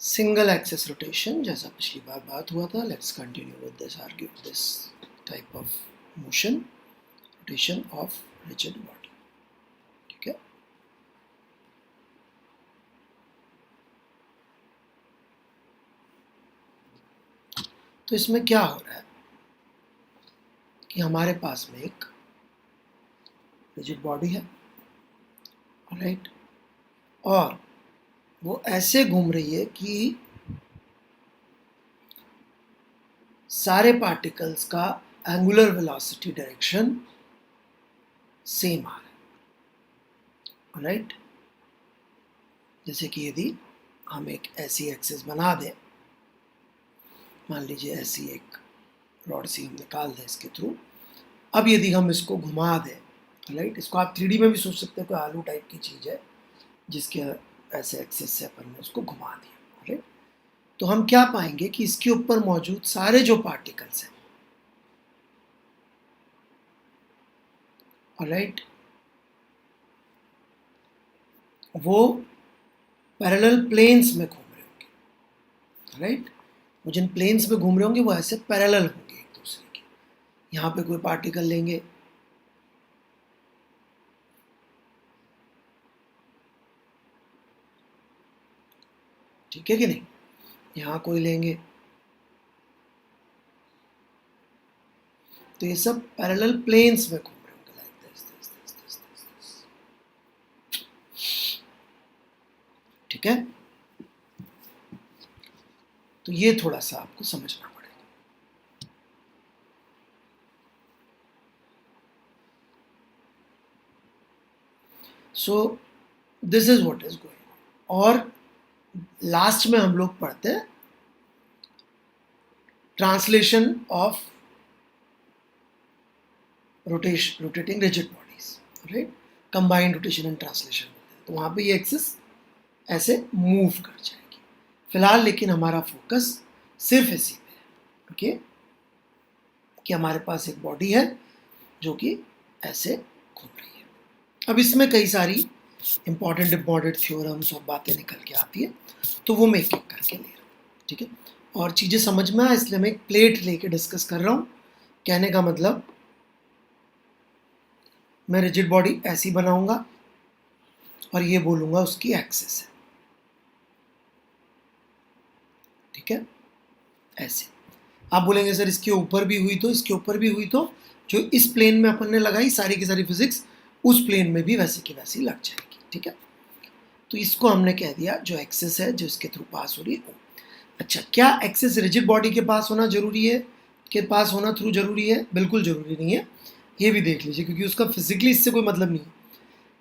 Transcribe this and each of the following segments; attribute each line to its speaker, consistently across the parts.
Speaker 1: Single axis rotation जैसा पिछली बार बात हुआ था. Let's continue with this type of motion, rotation of rigid body. ठीक है. तो इसमें क्या हो रहा है कि हमारे पास में एक रिजिड बॉडी है, राइट, और वो ऐसे घूम रही है कि सारे पार्टिकल्स का एंगुलर वेलोसिटी डायरेक्शन सेम आ रहा है, राइट. जैसे कि यदि हम एक ऐसी एक्सिस बना दें, मान लीजिए ऐसी एक रॉड सी हम निकाल दें इसके थ्रू. अब यदि हम इसको घुमा दें, राइट, इसको आप 3D में भी सोच सकते हैं, कोई आलू टाइप की चीज़ है जिसके ऐसे एक्सिस से अपन ने उसको घुमा दिया, राइट. तो हम क्या पाएंगे कि इसके ऊपर मौजूद सारे जो पार्टिकल्स हैं, राइट, वो पैरेलल प्लेन्स में घूम रहे होंगे, राइट. वो जिन प्लेन्स में घूम रहे होंगे वो ऐसे पैरेलल होंगे एक दूसरे के. यहाँ पे कोई पार्टिकल लेंगे, ठीक है कि नहीं, यहाँ कोई लेंगे, तो ये सब पैरेलल प्लेन्स में घूम रहे होंगे, लाइक दिस. ठीक है. तो ये थोड़ा सा आपको समझना पड़ेगा. So this is what is going. और लास्ट में हम लोग पढ़ते हैं translation of rotating rigid bodies, right. Combined rotation and translation. तो वहां पे ये एक्सिस ऐसे मूव कर जाएगी. फिलहाल लेकिन हमारा फोकस सिर्फ इसी पे है, ओके, कि हमारे पास एक बॉडी है जो कि ऐसे घूम रही है. अब इसमें कई सारी इंपॉर्टेंट थ्योरम्स और बातें निकल के आती है, तो वो मैं एक एक करके ले रहा हूँ, ठीक है. और चीज़ें समझ में आए इसलिए मैं एक प्लेट लेके डिस्कस कर रहा हूँ. कहने का मतलब मैं रिजिड बॉडी ऐसी बनाऊंगा और ये बोलूँगा उसकी एक्सिस है, ठीक है, ऐसे. आप बोलेंगे सर इसके ऊपर भी हुई तो, इसके ऊपर भी हुई तो, जो इस प्लेन में अपन ने लगाई सारी की सारी फिजिक्स उस प्लेन में भी वैसी की वैसी लग जाएगी, ठीक है. तो इसको हमने कह दिया जो एक्सिस है जो इसके थ्रू पास हो रही है. अच्छा, क्या एक्सिस रिजिड बॉडी के पास होना जरूरी है, के पास होना थ्रू जरूरी है? बिल्कुल जरूरी नहीं है. ये भी देख लीजिए क्योंकि उसका फिजिकली इससे कोई मतलब नहीं है.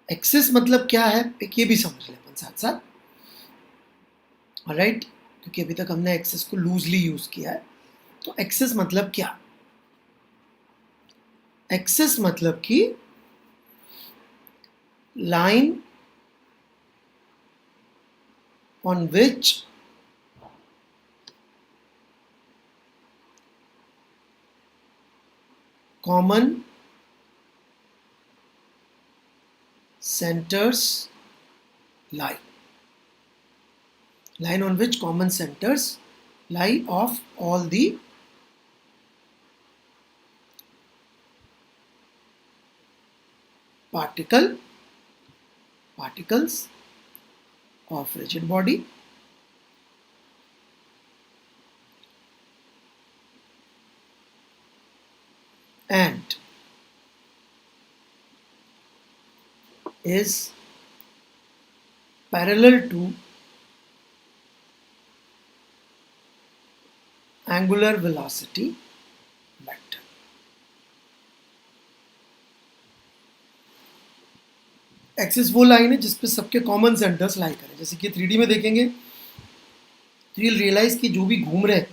Speaker 1: एक्सिस मतलब क्या है एक ये भी समझ लें अपन साथ साथ, राइट, क्योंकि अभी तक हमने एक्सिस को लूजली यूज किया है. तो एक्सिस मतलब क्या? एक्सिस मतलब कि line on which common centers lie. Line on which common centers lie of all the particles of rigid body and is parallel to angular velocity vector. Axis वो line है जिसपे सबके कॉमन सेंटर्स लाई करें. जैसे कि 3D में देखेंगे तो you'll realize कि जो भी घूम रहे हैं,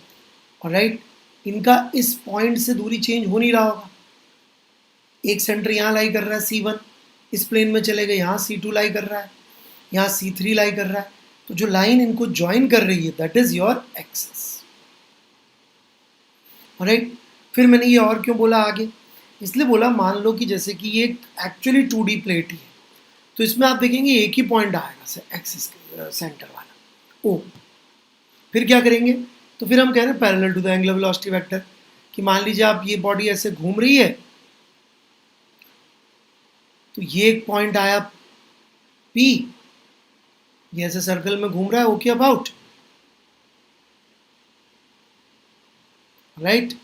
Speaker 1: राइट, इनका इस पॉइंट से दूरी चेंज हो नहीं रहा होगा. एक सेंटर यहाँ लाई कर रहा है C1, इस प्लेन में चले गए यहाँ C2 लाई कर रहा है, यहाँ C3 लाई कर रहा है. तो जो लाइन इनको ज्वाइन कर रही है that is your axis, right. फिर मैंने ये और क्यों बोला आगे, इसलिए बोला मान लो कि जैसे कि ये एक्चुअली 2D प्लेट ही है, तो इसमें आप देखेंगे एक ही पॉइंट आएगा एक्सिस सेंटर वाला O, फिर क्या करेंगे, तो फिर हम कह रहे हैं parallel to the angular velocity vector, कि मान लीजिए आप ये बॉडी ऐसे घूम रही है, तो ये एक पॉइंट आया P, ये ऐसे सर्कल में घूम रहा है, ओके अबाउट, राइट।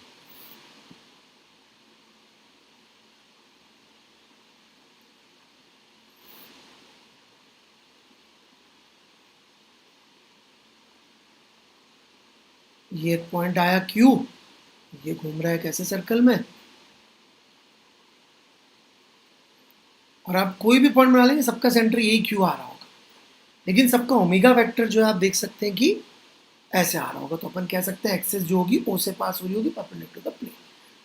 Speaker 1: ये एक पॉइंट आया Q, ये घूम रहा है कैसे सर्कल में, और आप कोई भी पॉइंट बना लेंगे, सबका सेंटर यही Q आ रहा होगा, लेकिन सबका ओमेगा वेक्टर जो है आप देख सकते हैं कि ऐसे आ रहा होगा, तो अपन कह सकते हैं एक्सेस जो होगी O से पास हो रही होगी परपेंडिकुलर टू द प्लेन।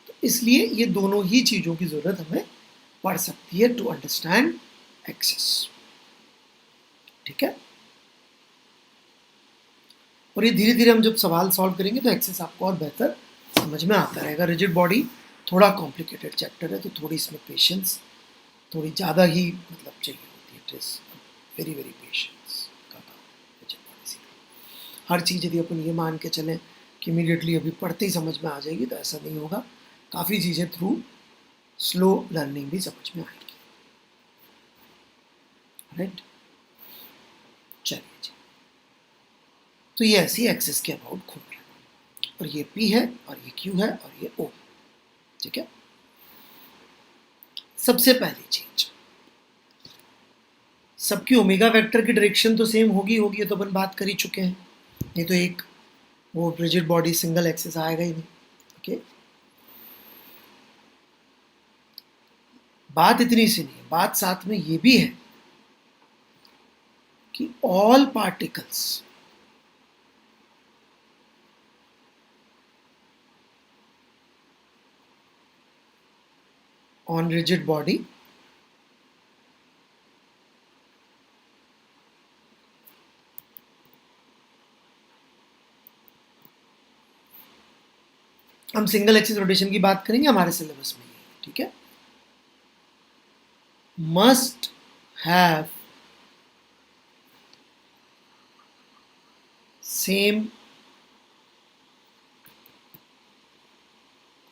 Speaker 1: तो इसलिए ये दोनों ही चीज़ों की ज़रूरत हमें पड़ सकती है टू अंडरस्टैंड एक्सेस, ठीक है। और ये धीरे धीरे हम जब सवाल सॉल्व करेंगे तो एक्सेस आपको और बेहतर समझ में आता रहेगा। रिजिड बॉडी थोड़ा कॉम्प्लिकेटेड चैप्टर है, तो थोड़ी इसमें पेशेंस थोड़ी ज़्यादा ही मतलब चाहिए होती है, it is very very patience का काम रिजिड बॉडी सीखना। हर चीज़ यदि अपन ये मान के चलें कि इमीडिएटली अभी पढ़ते ही समझ में आ जाएगी, तो ऐसा नहीं होगा, काफ़ी चीज़ें थ्रू स्लो लर्निंग भी समझ में आएगी, राइट। चलिए जी, तो ये ऐसी एक्सेस के अबाउट घूम रहा है, और ये P है और ये Q है और ये O, ठीक है। सबसे पहली चीज, सबकी ओमेगा वेक्टर की डायरेक्शन तो सेम होगी होगी, तो अपन बात कर ही चुके हैं, नहीं तो एक वो रिजिड बॉडी सिंगल एक्सेस आएगा ही नहीं, ओके। बात इतनी सी नहीं है, बात साथ में ये भी है कि all particles on rigid body हम सिंगल एक्सिस रोटेशन की बात करेंगे, हमारे सिलेबस में ये, ठीक है। Must have same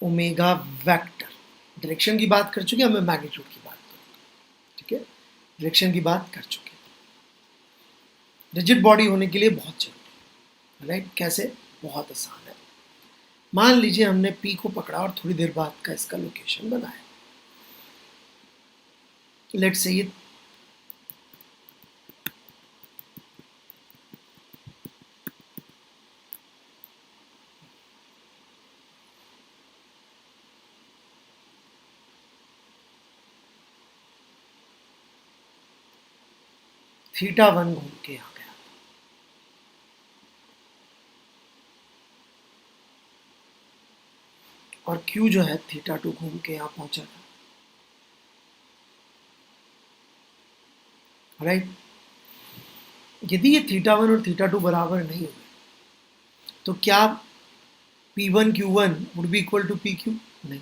Speaker 1: omega vector. Direction की बात कर चुके हैं, हमें मैग्नीट्यूड की बात करूंगा, ठीक है। डायरेक्शन की बात कर चुके हैं, रिजिड बॉडी होने के लिए बहुत जरूरी है, राइट। कैसे, बहुत आसान है। मान लीजिए हमने P को पकड़ा और थोड़ी देर बाद का इसका लोकेशन बनाया, लेट्स से ये θ1 घूम के आ गया, और Q जो है θ2 घूम के यहाँ पहुंचा था, राइट। यदि ये θ1 और θ2 बराबर नहीं हुए, तो क्या P1 Q1 would be equal to PQ? नहीं।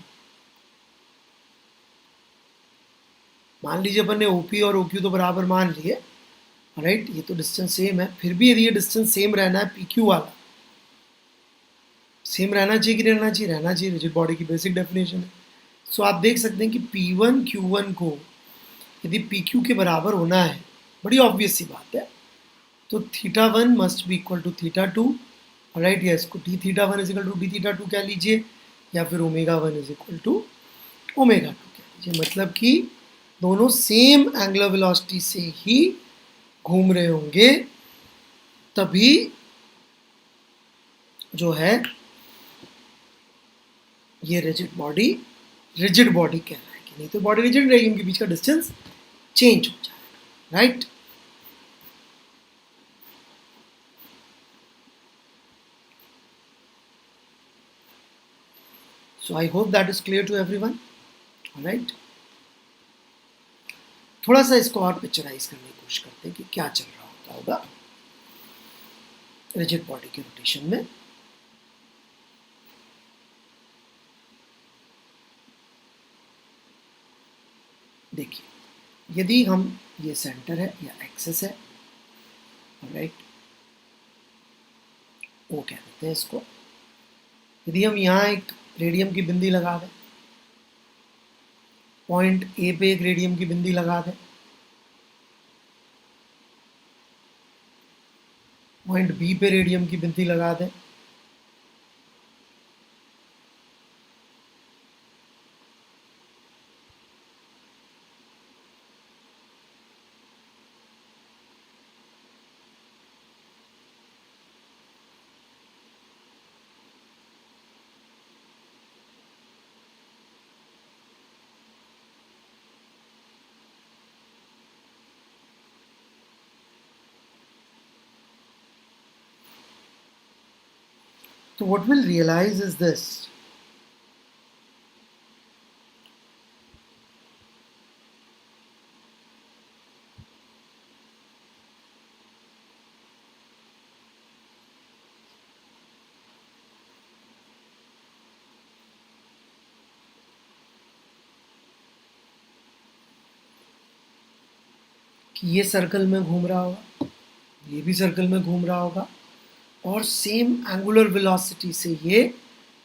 Speaker 1: मान लीजिए अपन ने OP और OQ तो बराबर मान लिए, राइट, ये तो डिस्टेंस सेम है, फिर भी यदि ये डिस्टेंस सेम रहना है, PQ वाला सेम रहना चाहिए कि रहना चाहिए, रहना चाहिए, रिजिड बॉडी की बेसिक डेफिनेशन है। सो आप देख सकते हैं कि P1 Q1 को यदि PQ के बराबर होना है, बड़ी ऑब्वियस सी बात है, तो θ1 must be equal to θ2, right. या इसको dθ1 is equal to dθ2 कह लीजिए, या फिर ω1 इज इक्वल टू ω2 कह लीजिए। मतलब कि दोनों सेम एंगुलर वेलोसिटी से ही घूम रहे होंगे, तभी जो है ये रिजिड बॉडी कहलाएगी, नहीं तो बॉडी रिजिड रहेगी, उनके बीच का डिस्टेंस चेंज हो जाएगा, right. So I hope that is clear to everyone, alright। थोड़ा सा इसको और पिक्चराइज करने की कोशिश करते हैं कि क्या चल रहा होता होगा रिजिड बॉडी के रोटेशन में। देखिए, यदि हम ये सेंटर है या एक्सेस है, राइट, ओ कह देते हैं इसको। यदि हम यहाँ एक रेडियम की बिंदी लगा दें, पॉइंट ए पे एक रेडियम की बिंदी लगा दें, पॉइंट बी पे रेडियम की बिंदी लगा दें, तो what we'll realize is this, कि ये सर्कल में घूम रहा होगा, ये भी सर्कल में घूम रहा होगा, और सेम एंगुलर वेलोसिटी से ये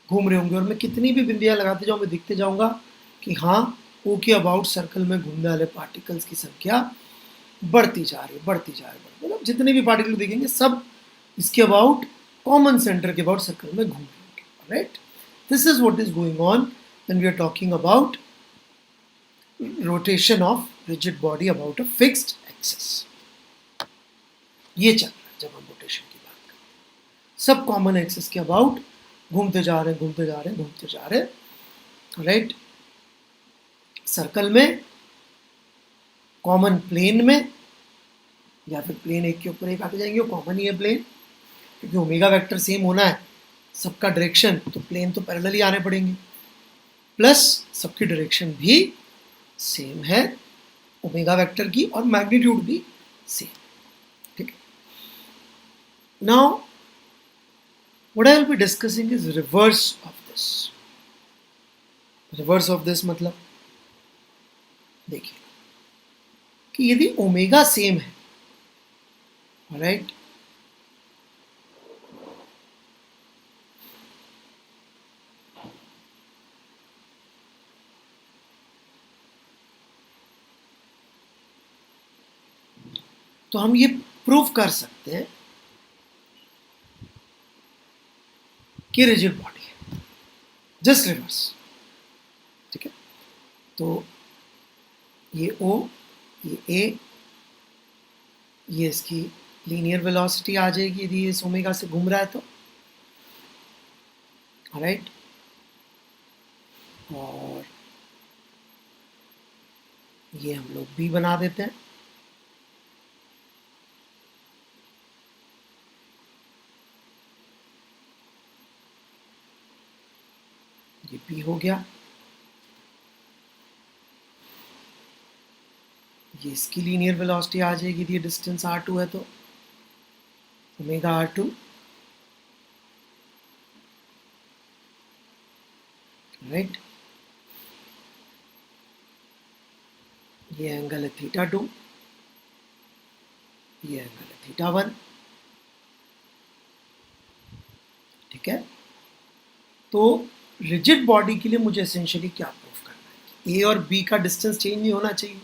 Speaker 1: घूम रहे होंगे, और मैं कितनी भी बिंदियां लगाते जाऊँ मैं दिखते जाऊंगा कि हाँ ओ के अबाउट सर्कल में घूमने वाले पार्टिकल्स की संख्या बढ़ती जा रही है, बढ़ती जा रही है। मतलब जितने भी पार्टिकल दिखेंगे सब इसके अबाउट कॉमन सेंटर के अबाउट सर्कल में घूम रहे होंगे, right. This is what is going on when we are talking about rotation of rigid body about a fixed axis. ये चल रहा है जब हम रोटेशन की बात करते हैं, सब कॉमन एक्सिस के अबाउट घूमते जा रहे हैं, घूमते जा रहे हैं, घूमते जा रहे हैं, राइट। सर्कल में, कॉमन प्लेन में, या फिर प्लेन एक के ऊपर एक आते जाएंगे, कॉमन ही है प्लेन, क्योंकि ओमेगा वेक्टर सेम होना है सबका डायरेक्शन, तो प्लेन तो पैरेलल ही आने पड़ेंगे, प्लस सबकी डायरेक्शन भी सेम है ओमेगा वेक्टर की, और मैग्नीट्यूड भी सेम, ठीक है। Now what I will be discussing is reverse of this. Reverse of this मतलब देखिए कि यदि ओमेगा सेम है, राइट, तो हम ये प्रूव कर सकते हैं कि रिजिड बॉडी है, जस्ट रिवर्स, ठीक है। तो ये O, ये A, ये इसकी लीनियर वेलोसिटी आ जाएगी यदि ये इस ओमेगा से घूम रहा है तो, राइट। और ये हम लोग B बना देते हैं, ये P हो गया, ये इसकी लीनियर वेलोसिटी आ जाएगी, ये डिस्टेंस r2 है तो ओमेगा r2, राइट। ये एंगल है θ2, ये एंगल है θ1, ठीक है। तो रिजिड बॉडी के लिए मुझे एसेंशियली क्या प्रूफ करना है कि A और B का डिस्टेंस चेंज नहीं होना चाहिए,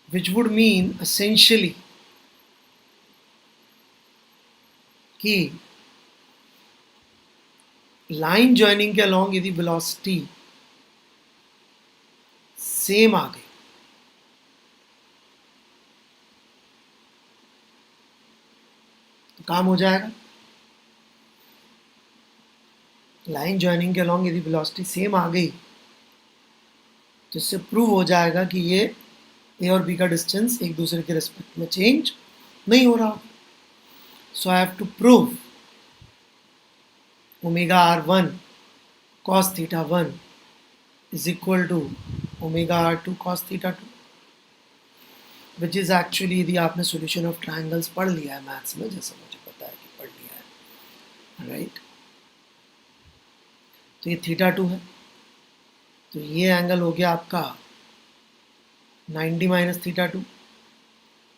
Speaker 1: which would mean essentially कि लाइन ज्वाइनिंग के अलोंग यदि वेलोसिटी सेम आ गई तो काम हो जाएगा। लाइन ज्वाइनिंग के अलोंग यदि वेलोसिटी सेम आ गई तो इससे प्रूव हो जाएगा कि ये A और B का डिस्टेंस एक दूसरे के रिस्पेक्ट में चेंज नहीं हो रहा। So I have to prove omega r1 cos θ1 is equal to omega r2 cos θ2, which is actually यदि आपने solution of triangles पढ़ लिया है मैथ्स में, जैसा मुझे पता है कि पढ़ लिया है, राइट। तो ये θ2 है, तो ये एंगल हो गया आपका 90 माइनस θ2,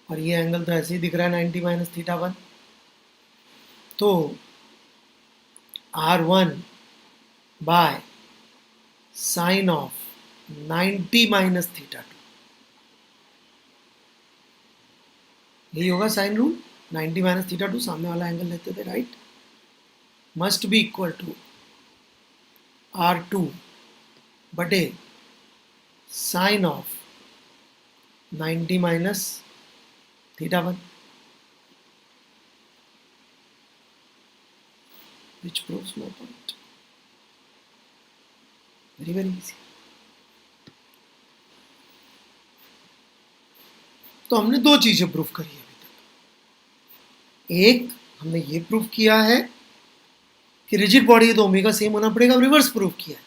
Speaker 1: और ये एंगल तो ऐसे ही दिख रहा है 90 माइनस θ1। तो R1 by sine of 90 minus theta 2, यही होगा साइन रूल। 90 माइनस थीटा 2 सामने वाला एंगल लेते थे, right, must be equal to R2 बटे sine of 90 minus theta 1, which proves my point. Very easy. तो हमने दो चीजें प्रूफ करी है अभी तक। एक, हमने ये प्रूफ किया है कि रिजिड बॉडी है तो ओमेगा सेम होना पड़ेगा। रिवर्स प्रूफ किया है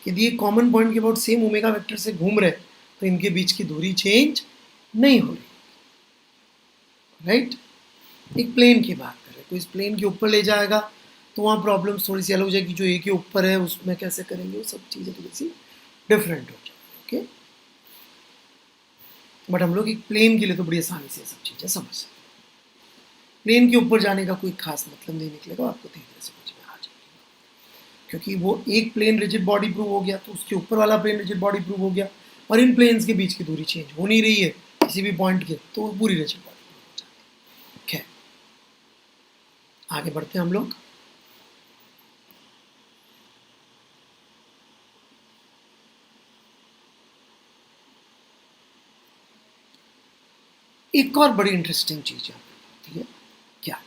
Speaker 1: कि यदि एक कॉमन पॉइंट के अबाउट सेम ओमेगा वेक्टर से घूम रहे तो इनके बीच की दूरी चेंज नहीं हो रही, राइट। एक प्लेन की बात करें तो इस प्लेन के ऊपर ले जाएगा तो वहाँ प्रॉब्लम थोड़ी सी अलग हो जाएगी। जो ए के ऊपर है उसमें कैसे करेंगे, वो सब चीज़ें थोड़ी सी डिफरेंट हो जाएगी, ओके। बट हम लोग एक प्लेन के लिए तो बड़ी आसानी से सब चीज़ें समझ सकते हैं। प्लेन के ऊपर जाने का कोई खास मतलब नहीं निकलेगा, आपको धीरे धीरे समझ में आ जाएगी, क्योंकि वो एक प्लेन रिजिड बॉडी प्रूव हो गया तो उसके ऊपर वाला प्लेन रिजिड बॉडी प्रूव हो गया, और इन प्लेन्स के बीच की दूरी चेंज हो नहीं रही है किसी भी पॉइंट के, तो वो पूरी रिजिड बॉडी प्रूव हो जाती है। आगे बढ़ते हैं हम लोग। एक और बड़ी इंटरेस्टिंग चीज होती है, क्या,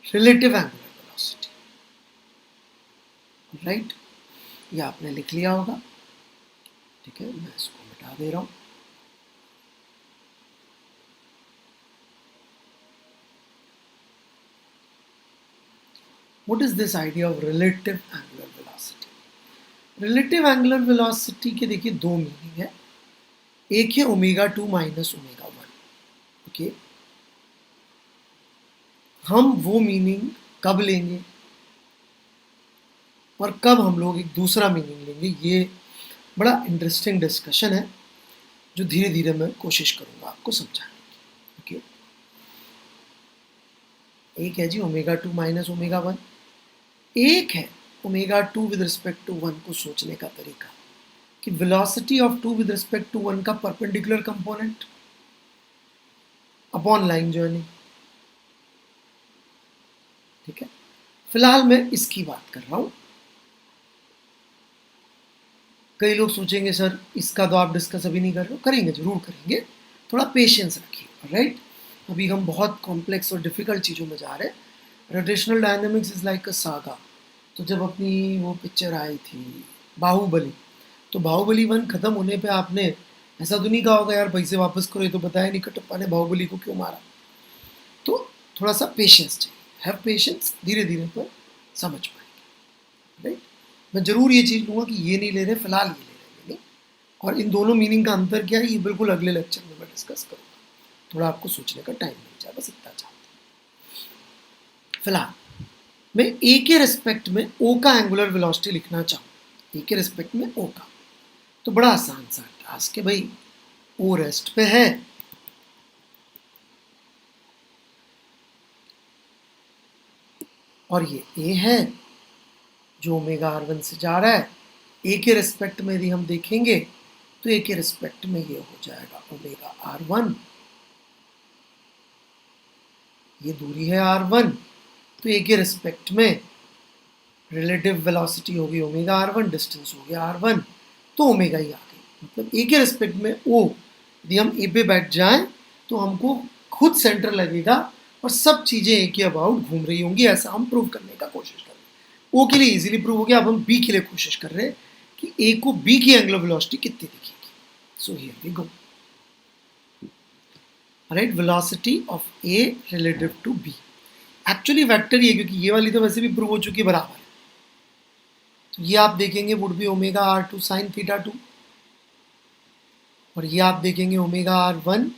Speaker 1: रिलेटिव एंगुलर वेलोसिटी, राइट। ये आपने लिख लिया होगा, ठीक है, मैं इसको मिटा दे रहा हूं। What is this idea of relative angular velocity? Relative angular velocity के देखिए दो मीनिंग है। एक है ओमेगा 2 माइनस ओमेगा 1, ओके। हम वो मीनिंग कब लेंगे और कब हम लोग एक दूसरा मीनिंग लेंगे, ये बड़ा इंटरेस्टिंग डिस्कशन है जो धीरे धीरे मैं कोशिश करूंगा आपको समझाने की, ओके। एक है जी ओमेगा 2 माइनस ओमेगा 1, एक है ओमेगा 2 विद रिस्पेक्ट टू 1 को सोचने का तरीका कि velocity of 2 with respect to 1 का perpendicular component upon line journey, ठीक है। फिलहाल मैं इसकी बात कर रहा हूं। कई लोग सोचेंगे सर इसका तो आप डिस्कस अभी नहीं कर रहे हो, करेंगे, जरूर करेंगे, थोड़ा पेशेंस रखिए, राइट। अभी हम बहुत कॉम्प्लेक्स और डिफिकल्ट चीज़ों में जा रहे हैं। Rotational dynamics is like a saga. तो जब अपनी वो पिक्चर आई थी बाहुबली, तो बाहुबली 1 खत्म होने पे आपने ऐसा तो नहीं कहा होगा यार पैसे वापस करो, ये तो बताया नहीं कटप्पा ने बाहुबली को क्यों मारा। तो थोड़ा सा पेशेंस चाहिए, हैव पेशेंस, धीरे धीरे पर समझ पाएंगे, राइट। मैं जरूर ये चीज़ लूँगा कि ये नहीं ले रहे, फिलहाल ये ले रहे हैं, और इन दोनों मीनिंग का अंतर क्या है ये बिल्कुल अगले लेक्चर में मैं डिस्कस करूँगा। थोड़ा आपको सोचने का टाइम मिल जाए, बस इतना चाहता हूँ। फिलहाल मैं ए के रिस्पेक्ट में ओ का एंगुलर वेलोसिटी लिखना चाहूँ, ए के रिस्पेक्ट में ओ का, तो बड़ा आसान सा टास्क है भाई। ओ रेस्ट पे है, और ये ए है जो ओमेगा R1 से जा रहा है। ए के रिस्पेक्ट में यदि हम देखेंगे तो ए के रिस्पेक्ट में ये हो जाएगा ओमेगा R1, ये दूरी है R1, तो ए के रिस्पेक्ट में रिलेटिव वेलोसिटी होगी ओमेगा R1, डिस्टेंस हो गया R1, तो ओमेगा ही आ गई। मतलब ए के रिस्पेक्ट में ओ, यदि हम ए पे बैठ जाएं तो हमको खुद सेंटर लगेगा और सब चीज़ें ए के अबाउट घूम रही होंगी, ऐसा हम प्रूव करने का कोशिश कर रहे हैं। ओ के लिए इजीली प्रूव हो गया, अब हम बी के लिए कोशिश कर रहे हैं कि ए को बी की एंगुलर वेलोसिटी कितनी दिखेगी। So here we go, right, velocity of A relative to B. Actually vector ही है क्योंकि ये वाली तो वैसे भी प्रूव हो चुकी है बराबर है, तो ये आप देखेंगे would be omega R2 sine theta 2, और ये आप देखेंगे ओमेगा R1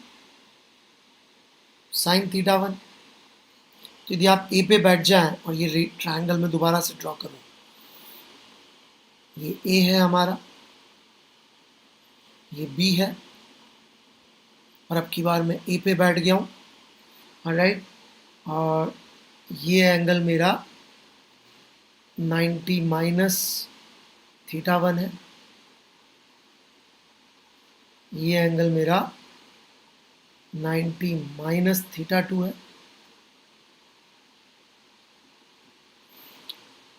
Speaker 1: साइन थीटा 1। तो यदि आप ए पे बैठ जाएं और ये ट्रायंगल में दोबारा से ड्रॉ करूं, ये ए है हमारा, ये बी है, और अब की बार मैं ए पे बैठ गया हूँ, ऑलराइट, और ये एंगल मेरा 90 माइनस थीटा 1 है, ये एंगल मेरा 90 माइनस थीटा 2 है,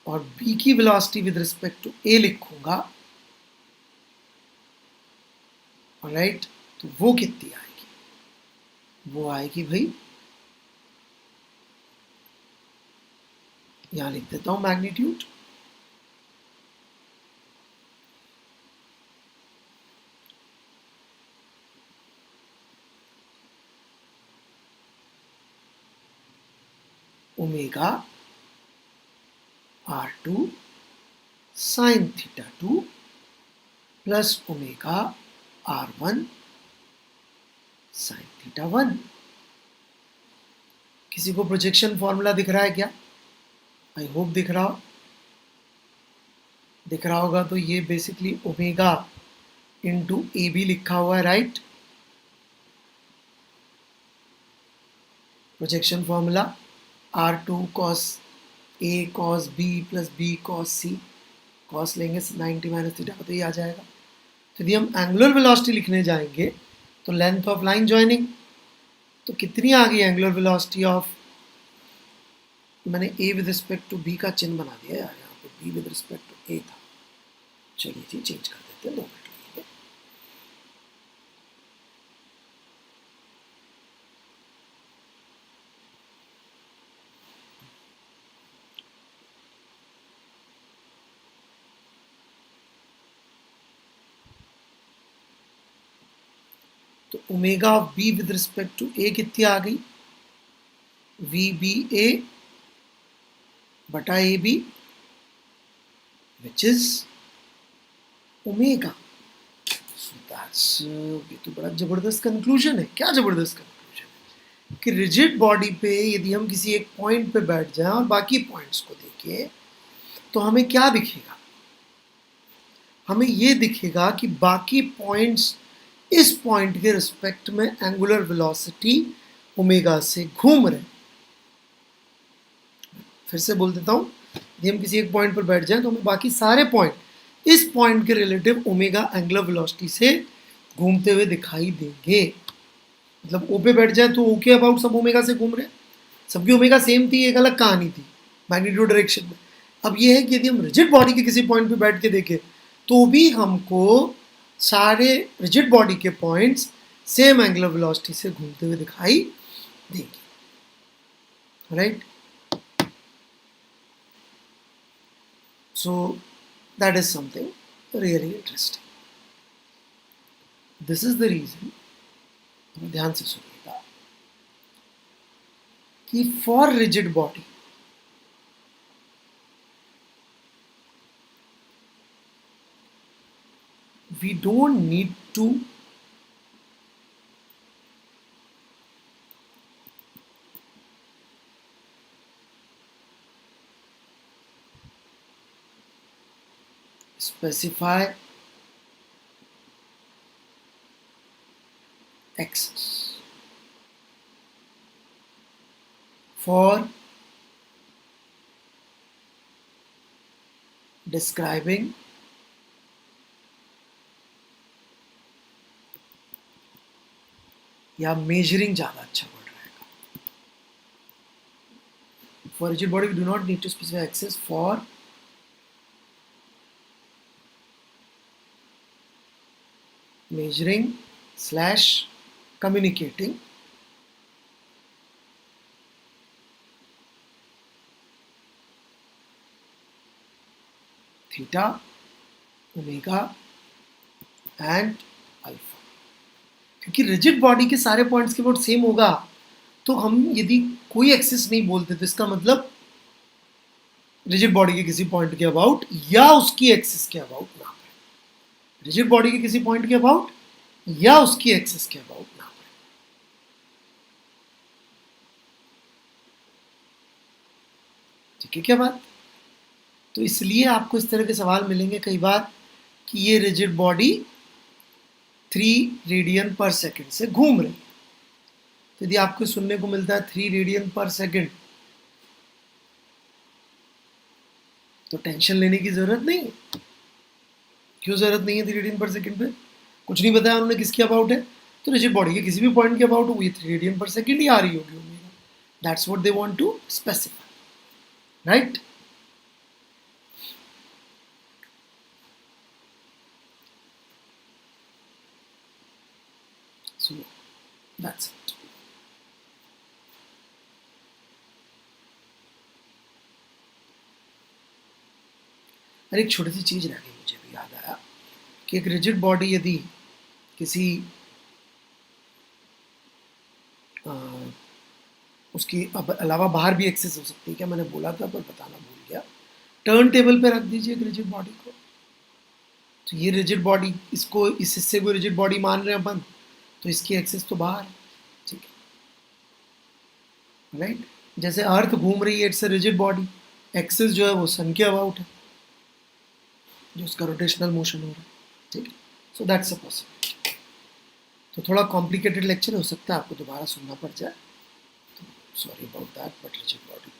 Speaker 1: और b की velocity with respect to a लिखूंगा, ऑलराइट, तो वो कितनी आएगी? वो आएगी भाई, यहां लिख देता हूं magnitude, omega r2 sine theta 2 plus omega r1 sine theta 1। किसी को प्रोजेक्शन फॉर्मूला दिख रहा है क्या? आई होप दिख रहा हो। दिख रहा होगा तो ये basically omega into A B लिखा हुआ है, right? Projection formula r2 cos a cos b plus b cos c, cos लेंगे 90 माइनस थीटा तो ये आ जाएगा। तो यदि हम एंगुलर वेलोसिटी लिखने जाएंगे तो लेंथ ऑफ लाइन जॉइनिंग, तो कितनी आ गई एंगुलर वेलोसिटी ऑफ, मैंने a with respect to b का चिन्ह बना दिया यार, यहाँ पे b with respect to a था, चलिए जी चेंज कर देते हैं, 2 मिनट लगेंगे। तो omega of b with respect to a कितनी आ गई? VBA बटा AB which is omega. So that's ये तो बड़ा जबरदस्त कंक्लूजन है। क्या जबरदस्त कंक्लूजन है कि रिजिड बॉडी पे यदि हम किसी एक पॉइंट पे बैठ जाएं और बाकी पॉइंट्स को देखें तो हमें क्या दिखेगा? हमें ये दिखेगा कि बाकी पॉइंट्स इस पॉइंट के रिस्पेक्ट में एंगुलर वेलोसिटी ओमेगा से घूम रहे हैं। फिर से बोल देता हूं, यदि हम किसी एक पॉइंट पर बैठ जाएं तो हमें बाकी सारे पॉइंट इस पॉइंट के रिलेटिव ओमेगा एंगुलर वेलोसिटी से घूमते हुए दिखाई देंगे। मतलब ओ पे बैठ जाए तो ओ के अबाउट सब ओमेगा से घूम रहे हैं, सबकी ओमेगा सेम थी, एक अलग कहानी थी मैग्नीट्यूड डायरेक्शन में। अब ये है कि यदि हम रिजिड बॉडी के किसी पॉइंट पे बैठ के देखें तो भी हमको सारे रिजिड बॉडी के पॉइंट्स सेम एंगुलर वेलोसिटी से घूमते हुए दिखाई देंगे, right? So that is something really interesting. This is the reason, ध्यान से सुनिएगा, कि for rigid body we don't need to specify axis for describing या measuring ज़्यादा अच्छा वर्ड रहेगा। For rigid body we do not need to specify axis for measuring slash communicating theta, omega and alpha. क्योंकि rigid body के सारे points के about same होगा तो हम यदि कोई एक्सिस नहीं बोलते तो इसका मतलब रिजिड बॉडी के किसी पॉइंट के अबाउट या उसकी एक्सिस के अबाउट नाप रहे हैं, रिजिड बॉडी के किसी पॉइंट के अबाउट या उसकी एक्सिस के अबाउट नाप रहे हैं। ठीक है क्या बात? तो इसलिए आपको इस तरह के सवाल मिलेंगे कई बार कि ये रिजिड बॉडी 3 रेडियन पर सेकंड से घूम रही है। तो यदि आपको सुनने को मिलता है 3 रेडियन पर सेकंड, तो टेंशन लेने की ज़रूरत नहीं है। क्यों ज़रूरत नहीं है 3 रेडियन पर सेकेंड पे? कुछ नहीं बताया उन्होंने किसकी अबाउट है, तो रिजिड बॉडी के किसी भी पॉइंट के अबाउट वो 3 रेडियन पर सेकेंड ही आ रही होगी omega. That's what they want to specify, right? So that's it. अरे एक छोटी सी चीज़ रह गई, मुझे भी याद आया कि एक रिजिड बॉडी यदि किसी उसकी अब अलावा बाहर भी एक्सेस हो सकती है, क्या मैंने बोला था पर बताना भूल गया। टर्न टेबल पे रख दीजिए एक रिजिड बॉडी को, तो ये रिजिड बॉडी, इसको इस हिस्से को रिजिड बॉडी मान रहे हैं अपन, तो इसकी एक्सेस तो बाहर है, ठीक है, राइट? जैसे अर्थ घूम रही है, it's a rigid body, axis जो है वो सन के अबाउट है, जो उसका रोटेशनल मोशन हो रहा है, ठीक है। So that's a possibility. तो थोड़ा कॉम्प्लिकेटेड लेक्चर हो सकता है, आपको दोबारा सुनना पड़ जाए, तो sorry about that, but rigid body